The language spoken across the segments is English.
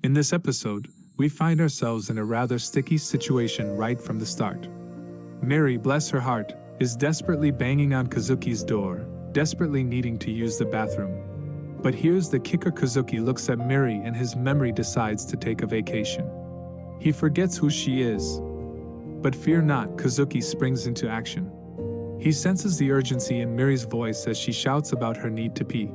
In this episode, we find ourselves in a rather sticky situation right from the start. Miri, bless her heart, is desperately banging on Kazuki's door, desperately needing to use the bathroom. But here's the kicker: Kazuki looks at Miri and his memory decides to take a vacation. He forgets who she is. But fear not, Kazuki springs into action. He senses the urgency in Miri's voice as she shouts about her need to pee.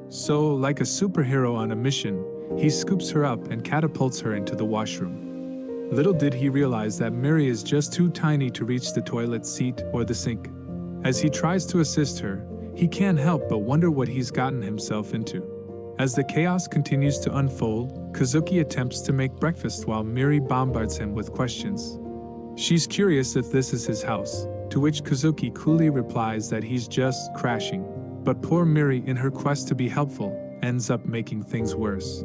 So, like a superhero on a mission, he scoops her up and catapults her into the washroom. Little did he realize that Miri is just too tiny to reach the toilet seat or the sink. As he tries to assist her, he can't help but wonder what he's gotten himself into. As the chaos continues to unfold, Kazuki attempts to make breakfast while Miri bombards him with questions. She's curious if this is his house, to which Kazuki coolly replies that he's just crashing. But poor Miri, in her quest to be helpful, ends up making things worse.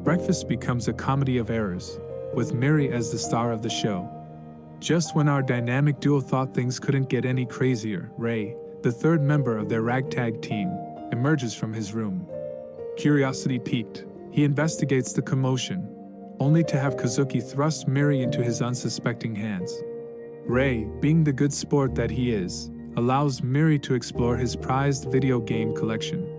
Breakfast becomes a comedy of errors, with Miri as the star of the show. Just when our dynamic duo thought things couldn't get any crazier, Rei, the third member of their ragtag team, emerges from his room. Curiosity piqued, he investigates the commotion, only to have Kazuki thrust Miri into his unsuspecting hands. Rei, being the good sport that he is, allows Miri to explore his prized video game collection.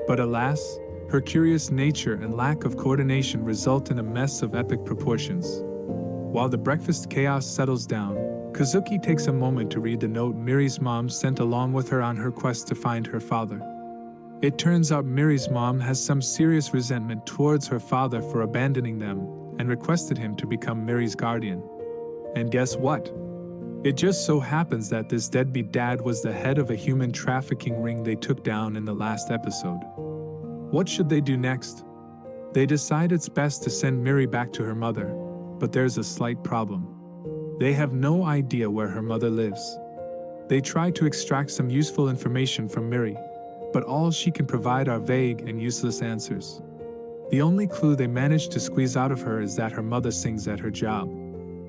But alas, her curious nature and lack of coordination result in a mess of epic proportions. While the breakfast chaos settles down, Kazuki takes a moment to read the note Miri's mom sent along with her on her quest to find her father. It turns out Miri's mom has some serious resentment towards her father for abandoning them and requested him to become Miri's guardian. And guess what? It just so happens that this deadbeat dad was the head of a human trafficking ring they took down in the last episode. What should they do next? They decide it's best to send Miri back to her mother, but there's a slight problem. They have no idea where her mother lives. They try to extract some useful information from Miri, but all she can provide are vague and useless answers. The only clue they manage to squeeze out of her is that her mother sings at her job.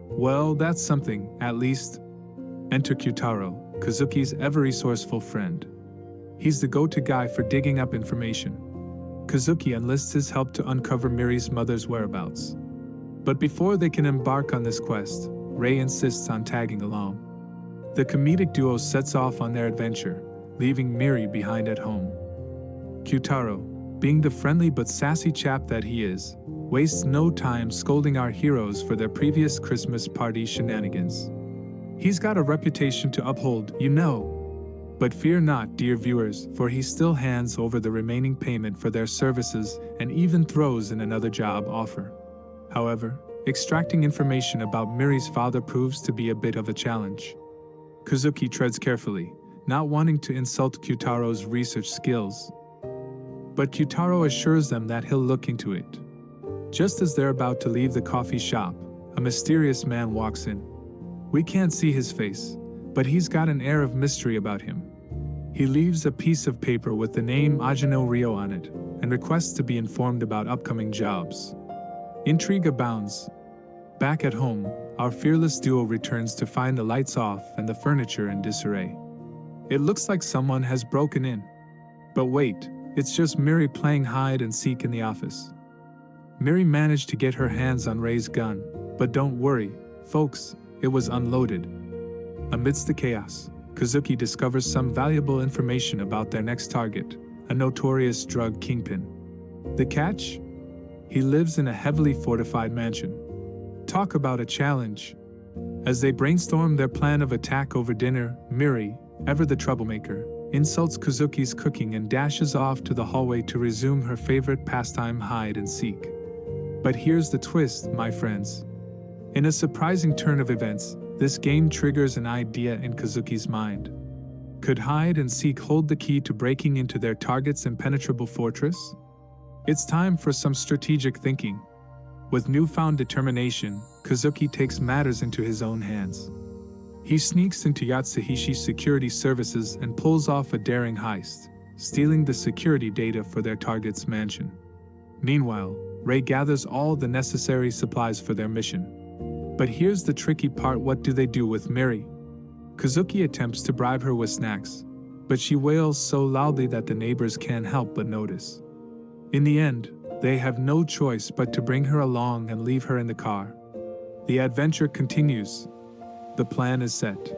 Well, that's something, at least. Enter Kyutaro, Kazuki's ever-resourceful friend. He's the go-to guy for digging up information. Kazuki enlists his help to uncover Miri's mother's whereabouts. But before they can embark on this quest, Rei insists on tagging along. The comedic duo sets off on their adventure, leaving Miri behind at home. Kyutaro, being the friendly but sassy chap that he is, wastes no time scolding our heroes for their previous Christmas party shenanigans. He's got a reputation to uphold, you know. But fear not, dear viewers, for he still hands over the remaining payment for their services and even throws in another job offer. However, extracting information about Miri's father proves to be a bit of a challenge. Kazuki treads carefully, not wanting to insult Kyutaro's research skills. But Kyutaro assures them that he'll look into it. Just as they're about to leave the coffee shop, a mysterious man walks in. We can't see his face, but he's got an air of mystery about him. He leaves a piece of paper with the name Ajino Ryo on it, and requests to be informed about upcoming jobs. Intrigue abounds. Back at home, our fearless duo returns to find the lights off and the furniture in disarray. It looks like someone has broken in. But wait, it's just Miri playing hide and seek in the office. Miri managed to get her hands on Rei's gun, but don't worry, folks, it was unloaded. Amidst the chaos, Kazuki discovers some valuable information about their next target, a notorious drug kingpin. The catch? He lives in a heavily fortified mansion. Talk about a challenge. As they brainstorm their plan of attack over dinner, Miri, ever the troublemaker, insults Kazuki's cooking and dashes off to the hallway to resume her favorite pastime, hide and seek. But here's the twist, my friends. In a surprising turn of events, this game triggers an idea in Kazuki's mind. Could hide and seek hold the key to breaking into their target's impenetrable fortress? It's time for some strategic thinking. With newfound determination, Kazuki takes matters into his own hands. He sneaks into Yatsuhishi's security services and pulls off a daring heist, stealing the security data for their target's mansion. Meanwhile, Rei gathers all the necessary supplies for their mission. But here's the tricky part: what do they do with Miri? Kazuki attempts to bribe her with snacks, but she wails so loudly that the neighbors can't help but notice. In the end, They have no choice but to bring her along and leave her in the car. The adventure continues. The plan is set.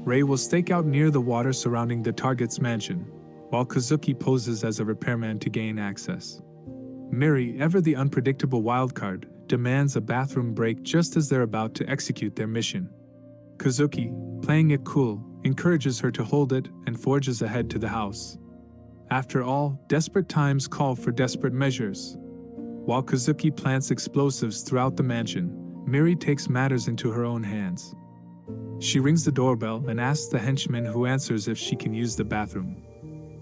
Rei will stake out near the water surrounding the target's mansion, while Kazuki poses as a repairman to gain access. Miri, ever the unpredictable wildcard, demands a bathroom break just as they're about to execute their mission. Kazuki, playing it cool, encourages her to hold it and forges ahead to the house. After all, desperate times call for desperate measures. While Kazuki plants explosives throughout the mansion, Miri takes matters into her own hands. She rings the doorbell and asks the henchman who answers if she can use the bathroom.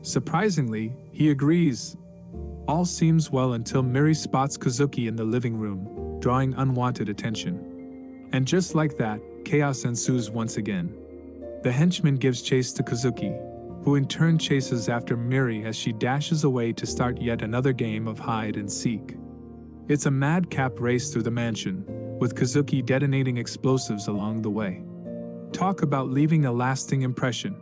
Surprisingly, he agrees. All seems well until Miri spots Kazuki in the living room, drawing unwanted attention. And just like that, chaos ensues once again. The henchman gives chase to Kazuki, who in turn chases after Miri as she dashes away to start yet another game of hide and seek. It's a madcap race through the mansion, with Kazuki detonating explosives along the way. Talk about leaving a lasting impression.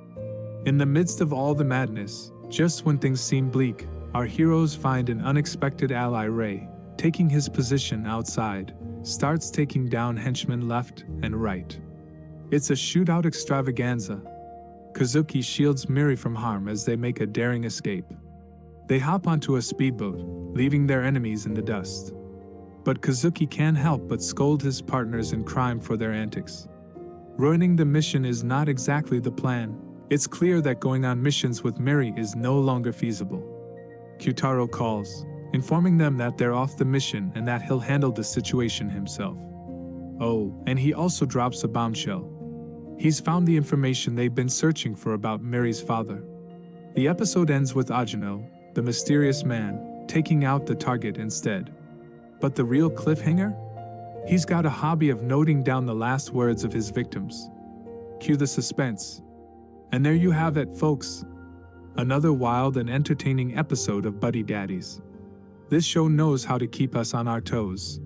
In the midst of all the madness, just when things seem bleak, our heroes find an unexpected ally. Rei, taking his position outside, starts taking down henchmen left and right. It's a shootout extravaganza. Kazuki shields Miri from harm as they make a daring escape. They hop onto a speedboat, leaving their enemies in the dust. But Kazuki can't help but scold his partners in crime for their antics. Ruining the mission is not exactly the plan. It's clear that going on missions with Miri is no longer feasible. Kyutaro calls, informing them that they're off the mission and that he'll handle the situation himself. Oh, and he also drops a bombshell. He's found the information they've been searching for about Miri's father. The episode ends with Ajino, the mysterious man, taking out the target instead. But the real cliffhanger? He's got a hobby of noting down the last words of his victims. Cue the suspense. And there you have it, folks. Another wild and entertaining episode of Buddy Daddies. This show knows how to keep us on our toes.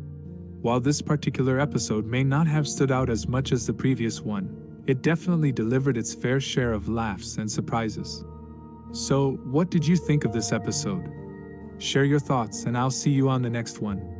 While this particular episode may not have stood out as much as the previous one, it definitely delivered its fair share of laughs and surprises. So, what did you think of this episode? Share your thoughts and I'll see you on the next one.